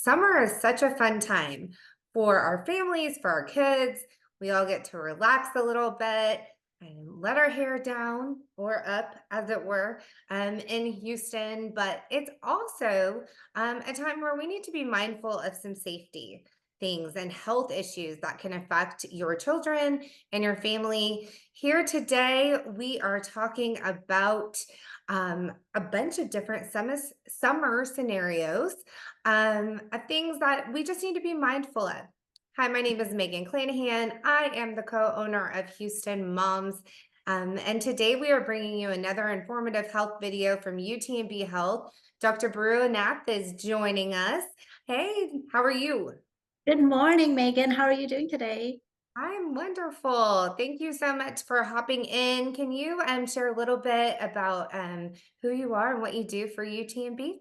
Summer is such a fun time for our families, for our kids. We all get to relax a little bit and let our hair down or up, as it were, in Houston. But it's also a time where we need to be mindful of some safety things and health issues that can affect your children and your family. Here today, we are talking about a bunch of different summer scenarios of things that we just need to be mindful of. Hi, my name is Megan Clanahan. I am the co-owner of Houston Moms. And today we are bringing you another informative health video from UTMB Health. Dr. Brew Nath is joining us. Hey, how are you? Good morning, Megan. How are you doing today? I'm wonderful. Thank you so much for hopping in. Can you share a little bit about who you are and what you do for UTMB?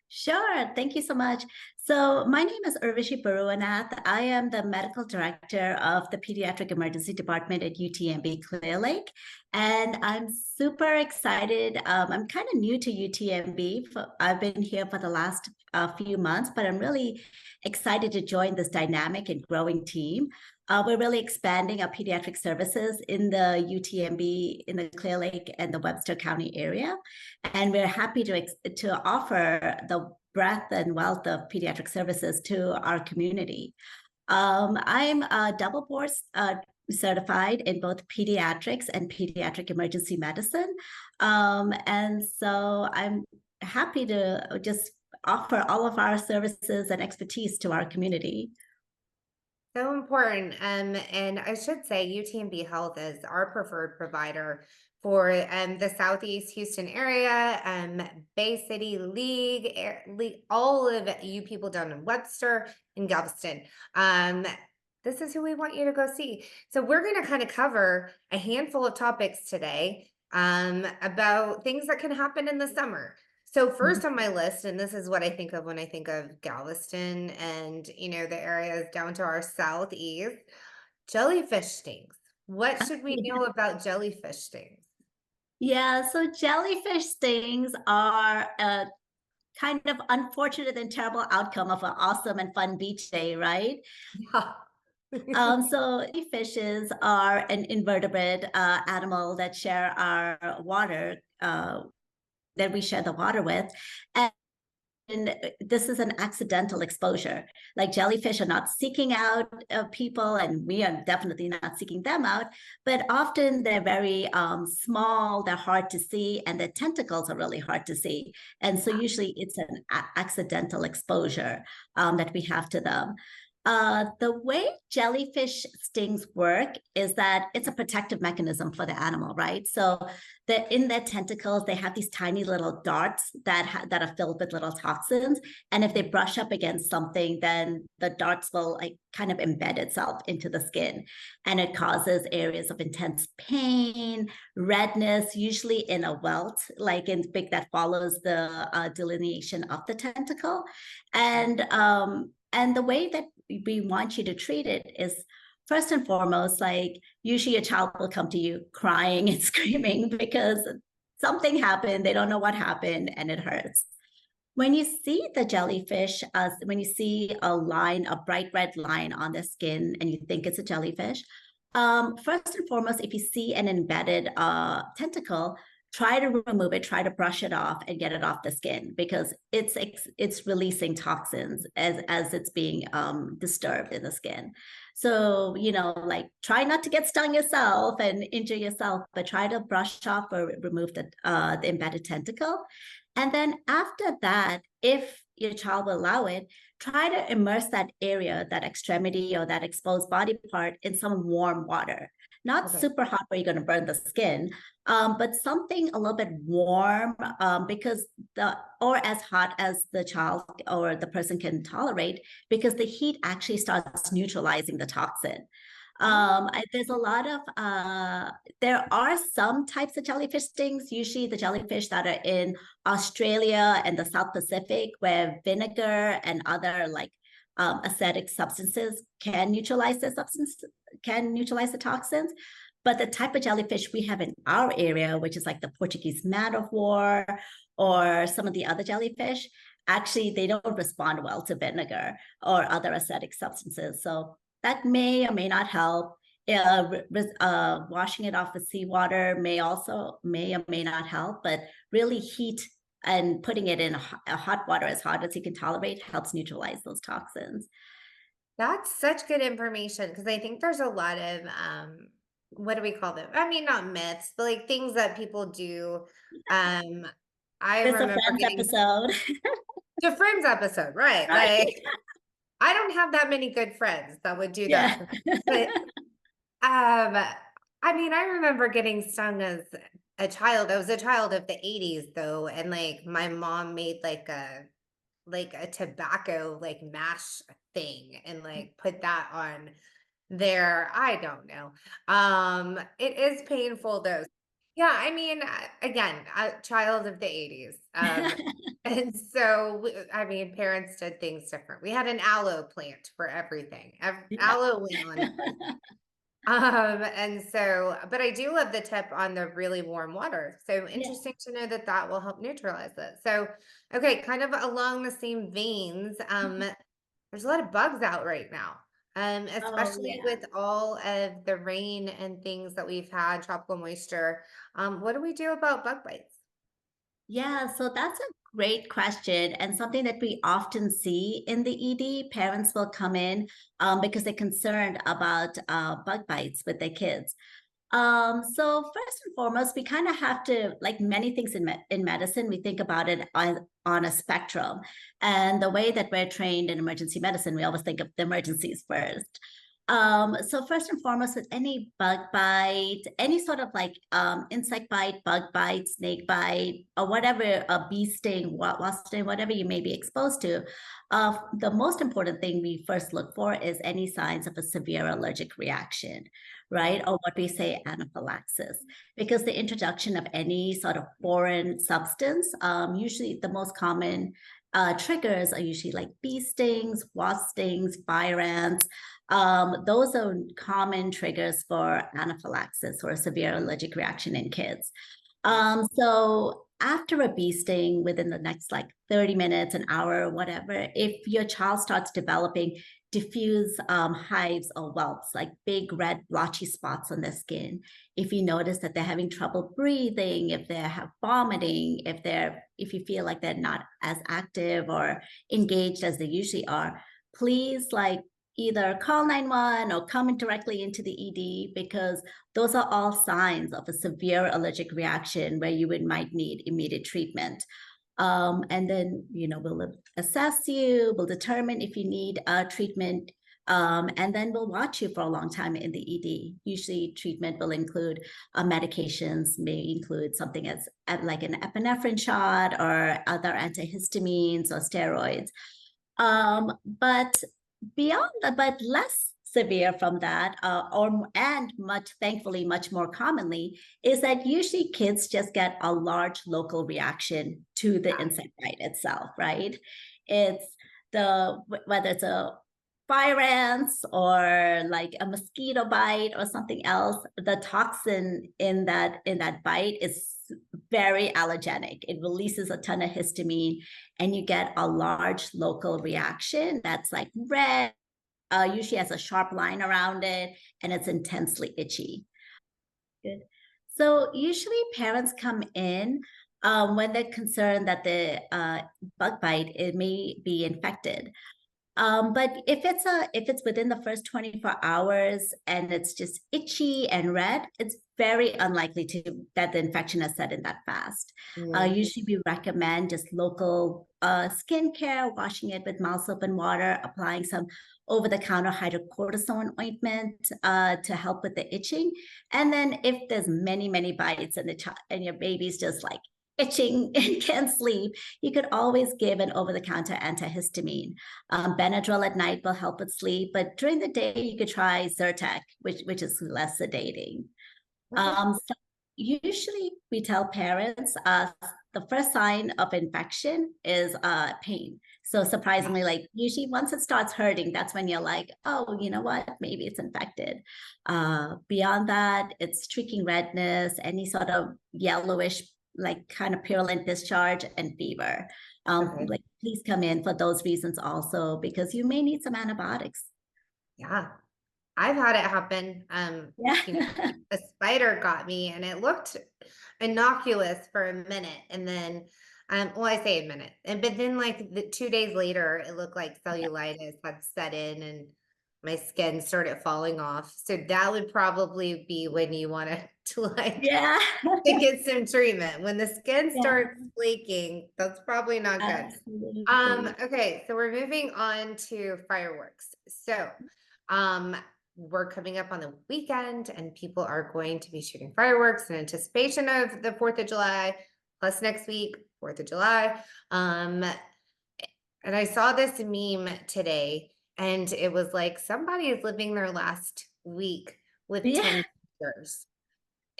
Sure. Thank you so much. So my name is Urvashi Baruanath. I am the medical director of the Pediatric Emergency Department at UTMB Clear Lake. And I'm super excited. I'm kind of new to UTMB. I've been here for the last few months, but I'm really excited to join this dynamic and growing team. We're really expanding our pediatric services in the UTMB, in the Clear Lake and the Webster County area. And we're happy to offer the breadth and wealth of pediatric services to our community. I'm double board certified in both pediatrics and pediatric emergency medicine. And so I'm happy to just offer all of our services and expertise to our community. So important. And I should say UTMB Health is our preferred provider for the Southeast Houston area, Bay City League, all of you people down in Webster and Galveston. This is who we want you to go see. So we're going to kind of cover a handful of topics today about things that can happen in the summer. So first on my list, and this is what I think of when I think of Galveston and, the areas down to our southeast, jellyfish stings. What should we know about jellyfish stings? Yeah, so jellyfish stings are a kind of unfortunate and terrible outcome of an awesome and fun beach day, right? Yeah. So fishes are an invertebrate animal that share our water, that we share the water with. And this is an accidental exposure. Like jellyfish are not seeking out people, and we are definitely not seeking them out. But often they're very small, they're hard to see, and their tentacles are really hard to see. And so usually it's an accidental exposure that we have to them. The way jellyfish stings work is that it's a protective mechanism for the animal, right? So in their tentacles, they have these tiny little darts that are filled with little toxins. And if they brush up against something, then the darts will kind of embed itself into the skin. And it causes areas of intense pain, redness, usually in a welt, like in big that follows the delineation of the tentacle. And the way that we want you to treat it is first and foremost, like usually a child will come to you crying and screaming because something happened, they don't know what happened, and it hurts. When you see the jellyfish, when you see a bright red line on the skin and you think it's a jellyfish, first and foremost, if you see an embedded tentacle, try to remove it, try to brush it off and get it off the skin because it's releasing toxins as it's being disturbed in the skin. So, try not to get stung yourself and injure yourself, but try to brush off or remove the embedded tentacle. And then after that, if your child will allow it, try to immerse that area, that extremity or that exposed body part in some warm water. Not super hot where you're going to burn the skin, but something a little bit warm or as hot as the child or the person can tolerate, because the heat actually starts neutralizing the toxin. There's a lot of, there are some types of jellyfish stings, usually the jellyfish that are in Australia and the South Pacific, where vinegar and other acidic substances can neutralize the toxins. But the type of jellyfish we have in our area, which is like the Portuguese man of war or some of the other jellyfish, actually they don't respond well to vinegar or other acidic substances. So that may or may not help. Washing it off with seawater may or may not help, but really heat and putting it in a hot water as hot as you can tolerate helps neutralize those toxins. That's such good information because I think there's a lot of what do we call them? I mean, not myths, but like things that people do. Um, I This is a remember Friends getting episode, the Friends episode, right? right? Like I don't have that many good friends that would do that Yeah. for me. But I mean, I remember getting stung as a child. I was a child of the 80s though, and like my mom made like a tobacco like mash thing and like put that on there. I don't know. It is painful though. Yeah, I mean, again, a child of the 80s. And so I mean, parents did things different. We had an aloe plant for everything. Yeah. Aloe went on everything. And so, but I do love the tip on the really warm water. So Yeah. interesting to know that that will help neutralize it. So, okay, kind of along the same veins, there's a lot of bugs out right now, Oh, especially yeah. with all of the rain and things that we've had, tropical moisture. What do we do about bug bites? Yeah, so that's a great question and something that we often see in the ED. Parents will come in because they're concerned about bug bites with their kids. So first and foremost, we kind of have to, like many things in medicine, we think about it on a spectrum. And the way that we're trained in emergency medicine, we always think of the emergencies first. So first and foremost, with any bug bite, any sort of like insect bite, bug bite, snake bite, or whatever, a bee sting, wasp sting, whatever you may be exposed to, the most important thing we first look for is any signs of a severe allergic reaction, right? Or what we say anaphylaxis, because the introduction of any sort of foreign substance, usually the most common triggers are usually like bee stings, wasp stings, fire ants. Those are common triggers for anaphylaxis or a severe allergic reaction in kids. So after a bee sting, within the next like 30 minutes, an hour, whatever, if your child starts developing diffuse hives or whelps, like big red blotchy spots on their skin, if you notice that they're having trouble breathing, if they have vomiting, if you feel like they're not as active or engaged as they usually are, please like either call 911 or come in directly into the ED, because those are all signs of a severe allergic reaction where you might need immediate treatment. And then, we'll assess you, we'll determine if you need treatment, and then we'll watch you for a long time in the ED. Usually treatment will include medications, may include something as like an epinephrine shot or other antihistamines or steroids. But beyond that, but less severe from that, and thankfully, much more commonly, is that usually kids just get a large local reaction to the insect bite itself, right? It's whether it's a fire ants or like a mosquito bite or something else, the toxin in that bite is very allergenic. It releases a ton of histamine, and you get a large local reaction that's like red, usually has a sharp line around it, and it's intensely itchy. Good. So usually parents come in when they're concerned that the bug bite, it may be infected. But if it's within the first 24 hours and it's just itchy and red, it's very unlikely that the infection has set in that fast. Mm. Usually we recommend just local skincare, washing it with mild soap and water, applying some over-the-counter hydrocortisone ointment to help with the itching. And then if there's many, many bites and and your baby's just like itching and can't sleep, you could always give an over-the-counter antihistamine. Benadryl at night will help with sleep, but during the day you could try Zyrtec, which is less sedating. Okay. So usually we tell parents the first sign of infection is pain. So surprisingly, like usually once it starts hurting, that's when you're like, oh, you know what, maybe it's infected. Beyond that, it's streaking redness, any sort of yellowish like kind of purulent discharge and fever. Okay. Like please come in for those reasons also because you may need some antibiotics. Yeah. I've had it happen. You know, Yeah. a spider got me and it looked innocuous for a minute. And then, well, I say a minute. And but then like 2 days later, it looked like cellulitis had set in and my skin started falling off. So that would probably be when you want to like Yeah. to get some treatment. When the skin Yeah, starts flaking, that's probably not good. absolutely. Okay, so we're moving on to fireworks. So, um, we're coming up on the weekend and people are going to be shooting fireworks in anticipation of the 4th of July, plus next week, 4th of July. Um, and I saw this meme today, and it was like somebody is living their last week with Yeah, 10 years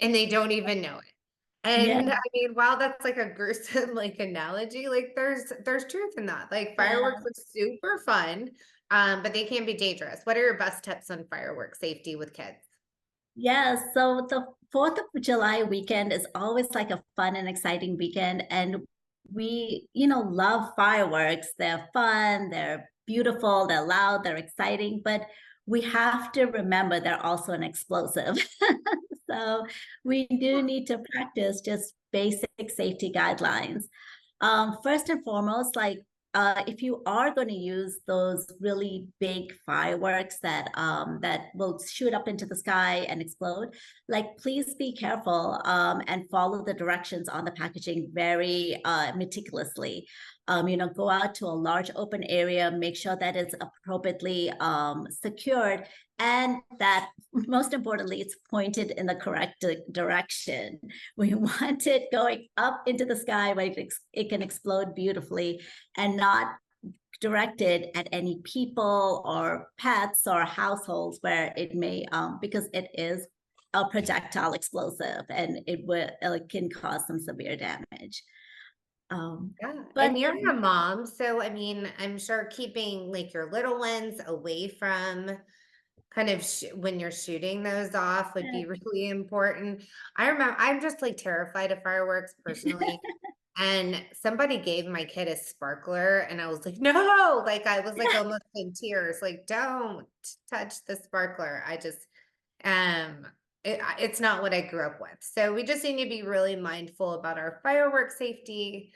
and they don't even know it. yeah, And I mean, while that's like a gruesome like analogy, like there's truth in that. Like fireworks yeah. look super fun, but they can be dangerous. What are your best tips on firework safety with kids? Yeah, so the 4th of July weekend is always like a fun and exciting weekend. And we, love fireworks. They're fun, they're beautiful, they're loud, they're exciting, but we have to remember they're also an explosive. So we do need to practice just basic safety guidelines. First and foremost, like if you are going to use those really big fireworks that will shoot up into the sky and explode, like please be careful and follow the directions on the packaging very meticulously. Go out to a large open area, make sure that it's appropriately secured, and that most importantly, it's pointed in the correct direction. We want it going up into the sky where it can explode beautifully and not directed at any people or pets or households where it may, because it is a projectile explosive and it can cause some severe damage. Yeah, But and you're a mom, so I mean, I'm sure keeping like your little ones away from kind of when you're shooting those off would be really important. I remember I'm just like terrified of fireworks personally. And somebody gave my kid a sparkler and I was like, "No!" Like, I was, like, almost in tears, like, "Don't touch the sparkler." I just, um, it's not what I grew up with. So we just need to be really mindful about our firework safety.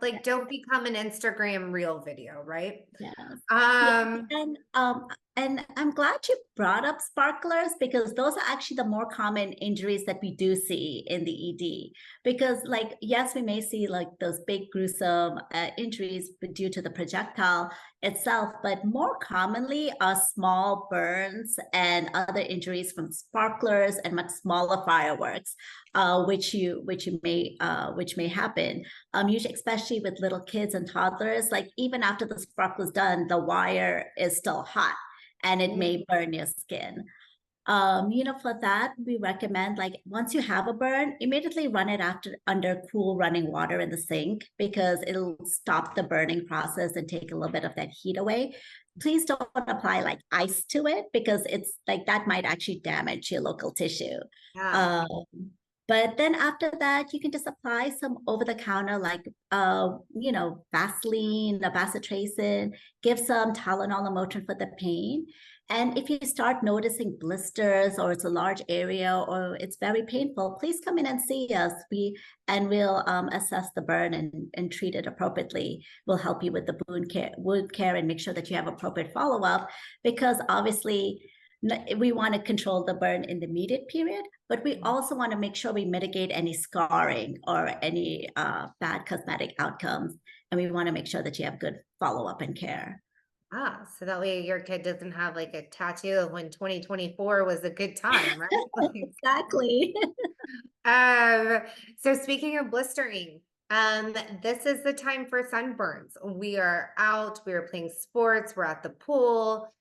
Like, don't become an Instagram reel video, right? yeah. Yeah, Um, and I'm glad you brought up sparklers because those are actually the more common injuries that we do see in the ED. Because, like, yes, we may see like those big gruesome injuries due to the projectile itself, but more commonly are small burns and other injuries from sparklers and much smaller fireworks, which may happen. Usually, especially with little kids and toddlers, like even after the sparkle is done, the wire is still hot and it mm, may burn your skin. For that, we recommend like once you have a burn, immediately run it after under cool running water in the sink because it'll stop the burning process and take a little bit of that heat away. Please don't apply like ice to it because it's like that might actually damage your local tissue. yeah. Um, but then after that, you can just apply some over the counter, like, Vaseline, a bacitracin, give some Tylenol and Motrin for the pain. And if you start noticing blisters or it's a large area or it's very painful, please come in and see us. We'll assess the burn and treat it appropriately. We'll help you with the wound care and make sure that you have appropriate follow-up because obviously we want to control the burn in the immediate period, but we also want to make sure we mitigate any scarring or any bad cosmetic outcomes. And we want to make sure that you have good follow-up and care. So that way your kid doesn't have like a tattoo of when 2024 was a good time, right? Like, Exactly. Um, so speaking of blistering, this is the time for sunburns. We are out, we are playing sports, we're at the pool.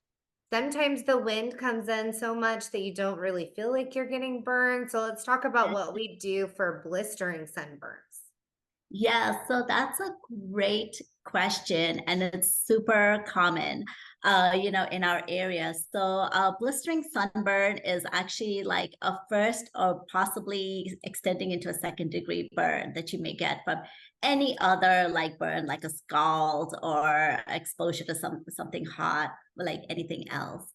Sometimes the wind comes in so much that you don't really feel like you're getting burned. So let's talk about what we do for blistering sunburns. Yeah, so that's a great question, and it's super common, in our area. So, blistering sunburn is actually like a first or possibly extending into a second degree burn that you may get from any other like burn, like a scald or exposure to something hot, like anything else.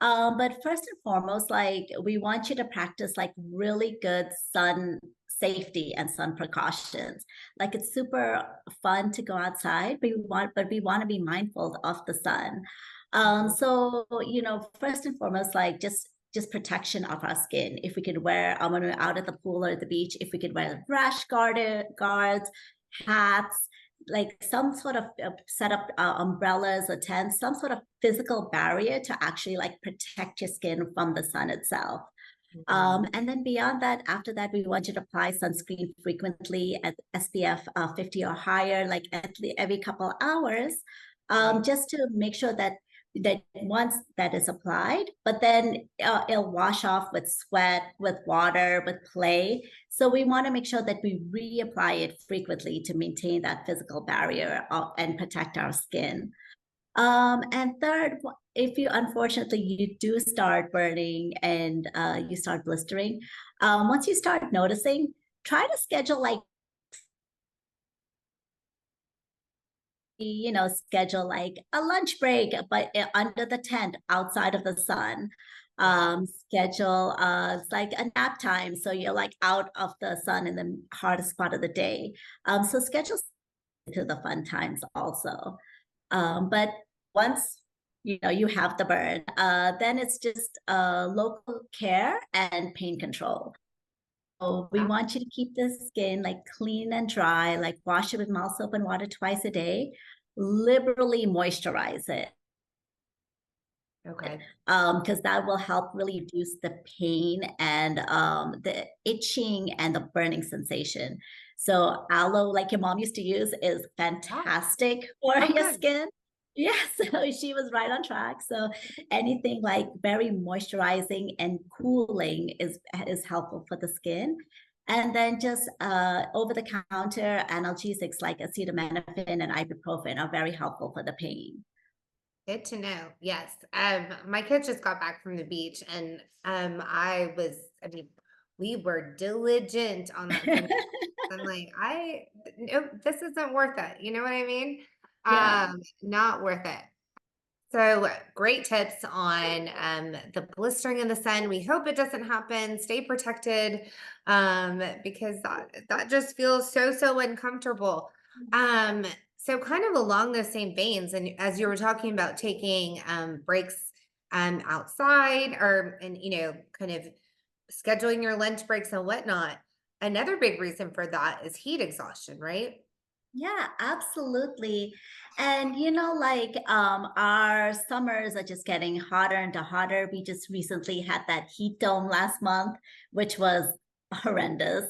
But first and foremost, like we want you to practice like really good sun safety and sun precautions. Like it's super fun to go outside, but we want to be mindful of the sun. Mhm. So first and foremost, like just protection of our skin. If we could wear when we're out at the pool or the beach, if we could wear guards, hats, like some sort of set up umbrellas or tents, some sort of physical barrier to actually like protect your skin from the sun itself. Mhm. And then beyond that, after that, we want you to apply sunscreen frequently at SPF 50 or higher, like every couple hours, Right. just to make sure that once that is applied, but then it'll wash off with sweat, with water, with play. So we want to make sure that we reapply it frequently to maintain that physical barrier and protect our skin. And third, if you unfortunately you do start burning and you start blistering, once you start noticing, try to schedule like schedule like a lunch break, but under the tent outside of the sun. Yeah. Schedule it's like a nap time, so you're like out of the sun in the hardest part of the day. So schedule to the fun times also. But once you have the burn, then it's just local care and pain control. So we Ah, want you to keep the skin like clean and dry, like wash it with mild soap and water twice a day, liberally moisturize it, okay. because that will help really reduce the pain and the itching and the burning sensation. So aloe, like your mom used to use, is Ah, fantastic for oh, your good. skin. Yes, so she was right on track. So anything like very moisturizing and cooling is helpful for the skin. And then just over the counter analgesics like acetaminophen and ibuprofen are very helpful for the pain. Good to know. Yes. My kids just got back from the beach and I mean, we were diligent on that sun. I'm like, no, this isn't worth it. You know what I mean? Yeah. Not worth it. So great tips on the blistering in the sun. We hope it doesn't happen. Stay protected because that just feels so uncomfortable. Um, so kind of along those same veins, and as you were talking about taking breaks outside or and kind of scheduling your lunch breaks and whatnot. Another big reason for that is heat exhaustion, right? Yeah, absolutely. And like our summers are just getting hotter and hotter. We just recently had that heat dome last month, which was horrendous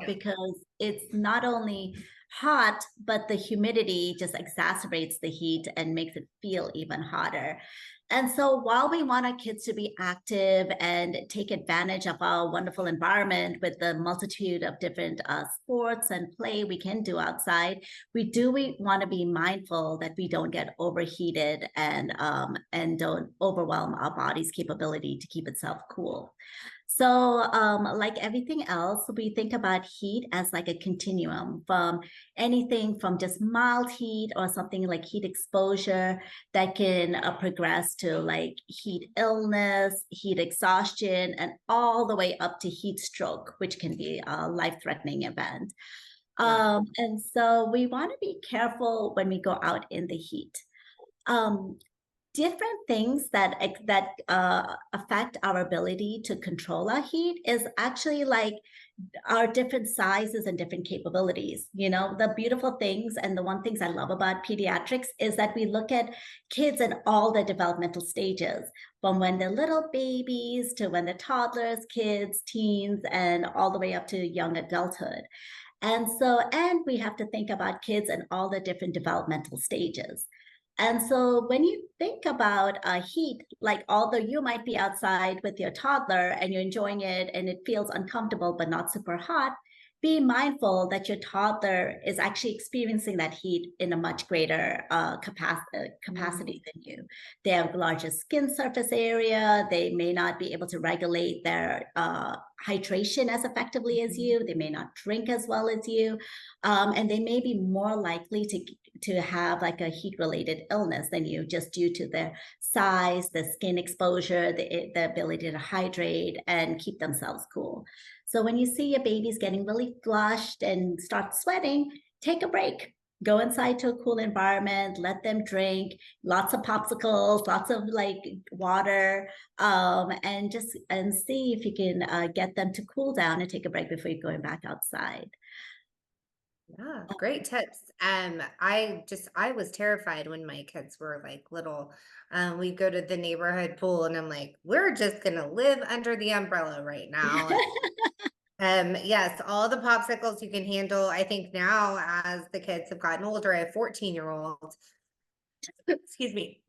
because it's not only hot, but the humidity just exacerbates the heat and makes it feel even hotter. And so while we want our kids to be active and take advantage of our wonderful environment with the multitude of different sports and play we can do outside, we want to be mindful that we don't get overheated and don't overwhelm our body's capability to keep itself cool. So, like everything else, we think about heat as like a continuum from anything from just mild heat or something like heat exposure that can progress to like heat illness, heat exhaustion, and all the way up to heat stroke, which can be a life-threatening event. Wow. And so we want to be careful when we go out in the heat. Um, Different things that affect our ability to control our heat is actually like our different sizes and different capabilities. The beautiful things and the one things I love about pediatrics is that we look at kids in all their developmental stages, from when they're little babies to when they're toddlers, kids, teens, and all the way up to young adulthood. And we have to think about kids in all the different developmental stages. And so when you think about heat, like although you might be outside with your toddler and you're enjoying it and it feels uncomfortable but not super hot, be mindful that your toddler is actually experiencing that heat in a much greater Mm, capacity than you. They have larger skin surface area. They may not be able to regulate their hydration as effectively as mhm. you. They may not drink as well as you, and they may be more likely to have like a heat related illness than you, just due to their size, the skin exposure, the ability to hydrate and keep themselves cool. So when you see your baby's getting really flushed and start sweating, take a break. Go inside to a cool environment, let them drink lots of popsicles, lots of like water, and just and see if you can get them to cool down and take a break before you're going back outside. Yeah, great tips. I was terrified when my kids were like little. We go to the neighborhood pool and I'm like, we're just gonna live under the umbrella right now. Yes, all the popsicles you can handle. I think now as the kids have gotten older, I have 14-year-old, excuse me,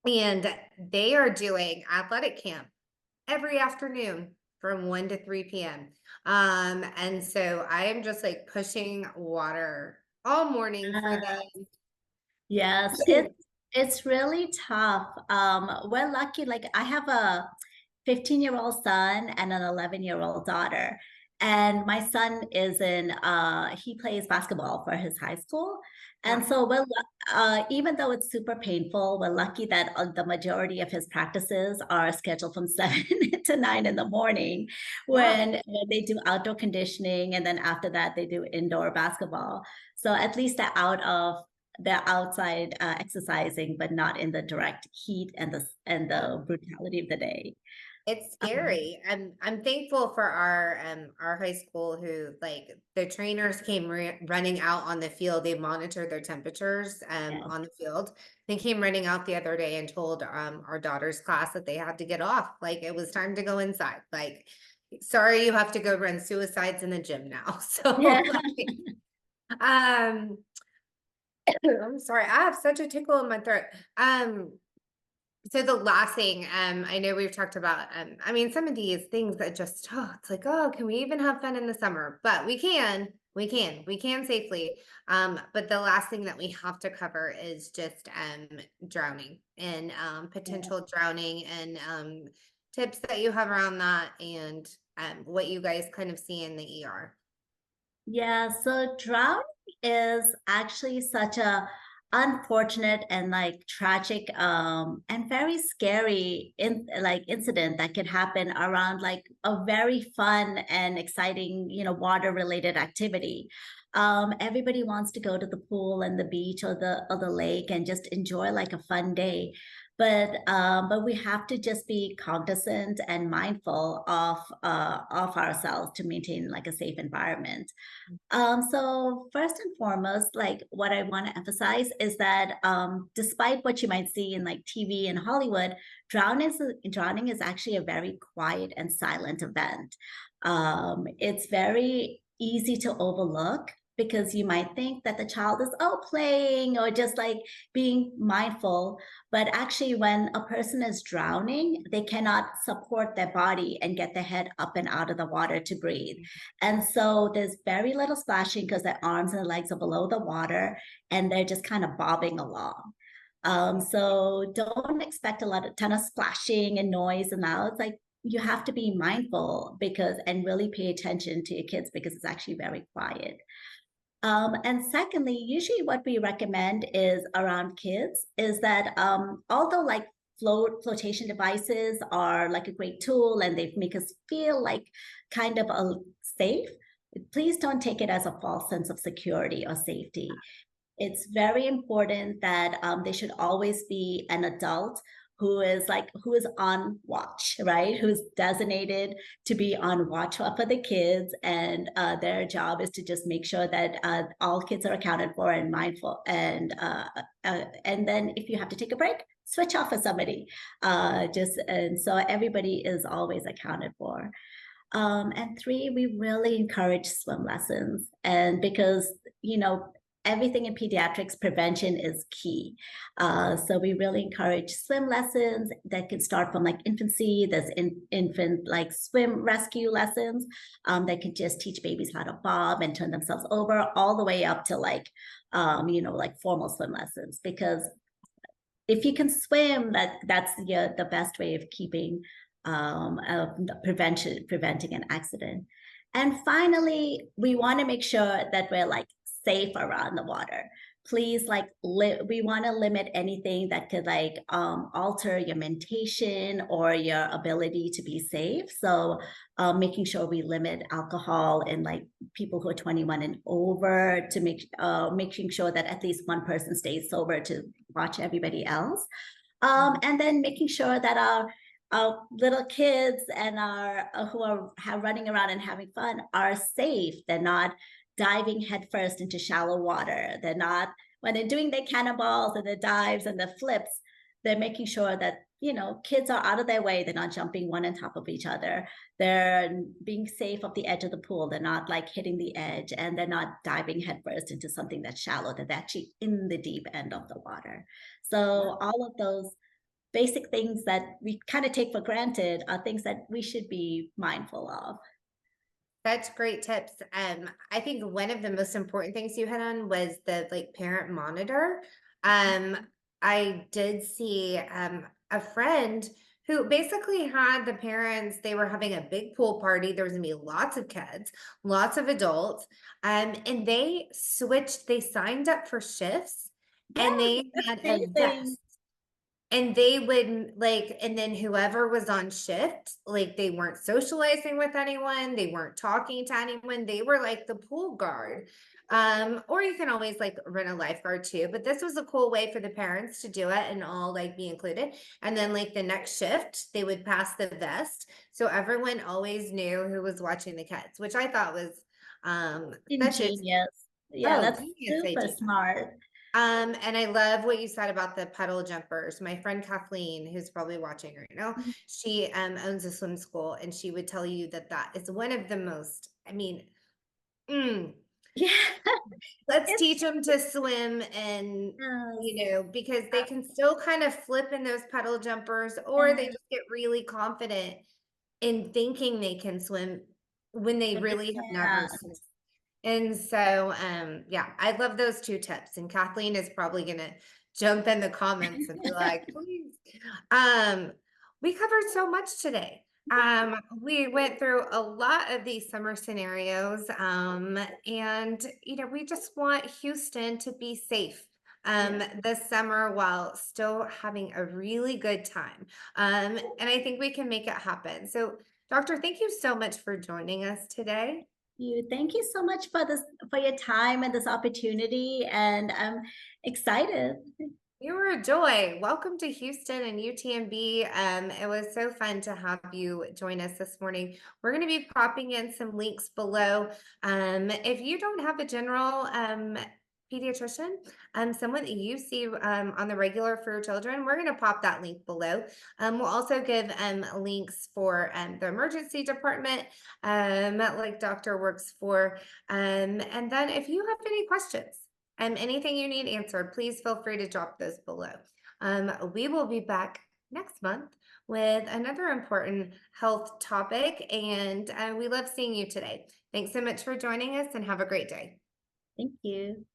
and they are doing athletic camp every afternoon from 1 to 3 p.m. And so I am just like pushing water all morning for them. Yes, it's really tough. We're lucky, like I have a 15-year-old son and an 11-year-old daughter. And my son is in he plays basketball for his high school. And Yeah, so even though it's super painful, we're lucky that the majority of his practices are scheduled from 7 to 9 in the morning yeah. when they do outdoor conditioning, and then after that they do indoor basketball. So at least they're outside exercising, but not in the direct heat and the brutality of the day. It's Um, scary. I'm thankful for our high school who like the trainers came running out on the field. They monitored their temperatures yeah. on the field. They came running out the other day and told our daughter's class that they had to get off. Like it was time to go inside. Like sorry, you have to go run suicides in the gym now. Yeah. So like, um I'm sorry. I have such a tickle in my throat. So the last thing, I know we've talked about, I mean, some of these things that just, oh, it's like, oh, can we even have fun in the summer? But we can safely. But the last thing that we have to cover is just drowning and potential drowning and tips that you have around that and what you guys kind of see in the ER. Yeah, so drowning is actually such a unfortunate and like tragic and very scary incident that can happen around like a very fun and exciting, water related activity. Everybody wants to go to the pool and the beach or the lake and just enjoy like a fun day. But we have to just be cognizant and mindful of ourselves to maintain like a safe environment. So first and foremost, like what I want to emphasize is that despite what you might see in like TV and Hollywood, drowning is actually a very quiet and silent event. It's very easy to overlook because you might think that the child is playing or just like being mindful, but actually when a person is drowning, they cannot support their body and get their head up and out of the water to breathe. And so there's very little splashing because their arms and legs are below the water and they're just kind of bobbing along. So don't expect a ton of splashing and noise and now it's like you have to be mindful and really pay attention to your kids because it's actually very quiet. And secondly, usually what we recommend is around kids is that although like flotation devices are like a great tool and they make us feel like kind of safe, please don't take it as a false sense of security or safety. It's very important that they should always be an adult who is on watch, right? Who's designated to be on watch for the kids, and their job is to just make sure that all kids are accounted for and mindful. And then if you have to take a break, switch off for somebody. Just and so everybody is always accounted for. And three, we really encourage swim lessons, and because you know everything in pediatrics, prevention is key. So we really encourage swim lessons that can start from like infancy. There's infant like swim rescue lessons that can just teach babies how to bob and turn themselves over, all the way up to like, like formal swim lessons. Because if you can swim, that's the best way of keeping preventing an accident. And finally, we want to make sure that we're like safe around the water. Please, like, we want to limit anything that could like alter your mentation or your ability to be safe. So, making sure we limit alcohol in like people who are 21 and over, to making sure that at least one person stays sober to watch everybody else. And then making sure that our little kids and our who are running around and having fun are safe. They're not diving headfirst into shallow water. They're not, when they're doing their cannonballs and the dives and the flips, they're making sure that kids are out of their way. They're not jumping one on top of each other. They're being safe off the edge of the pool. They're not like hitting the edge, and they're not diving headfirst into something that's shallow. They're actually in the deep end of the water. So all of those basic things that we kind of take for granted are things that we should be mindful of. That's great tips. I think one of the most important things you hit on was the like parent monitor. I did see a friend who basically had the parents, they were having a big pool party. There was gonna be lots of kids, lots of adults. And they signed up for shifts Yeah, and they that's had a amazing. vest. And they would like, and then whoever was on shift, like they weren't socializing with anyone, they weren't talking to anyone, they were like the pool guard. Or you can always like rent a lifeguard too, but this was a cool way for the parents to do it and all like be included. And then like the next shift, they would pass the vest. So everyone always knew who was watching the kids, which I thought was such a Ingenious. Yeah, oh that's genius super idea. smart. And I love what you said about the puddle jumpers. My friend Kathleen, who's probably watching right now, Mhm. she owns a swim school, and she would tell you that that is one of the most. I mean, mm, Yeah, let's it's teach them to swim, and yes. because they can still kind of flip in those puddle jumpers, or they And just get really confident in thinking they can swim when they when they really have never can. swum. And so, yeah, I love those 2 tips, and Kathleen is probably gonna jump in the comments and be like, "Please." Um, we covered so much today. We went through a lot of these summer scenarios, and, we just want Houston to be safe, Yeah. this summer while still having a really good time. And I think we can make it happen. So, doctor, thank you so much for joining us today. Thank you so much for for your time and this opportunity. And I'm excited. You were a joy. Welcome to Houston and UTMB. It was so fun to have you join us this morning. We're going to be popping in some links below. If you don't have a general pediatrician, someone that you see on the regular for your children, we're going to pop that link below. We'll also give links for the emergency department, like Doctor works for. And then if you have any questions, anything you need answered, please feel free to drop those below. We will be back next month with another important health topic, and we love seeing you today. Thanks so much for joining us and have a great day. Thank you.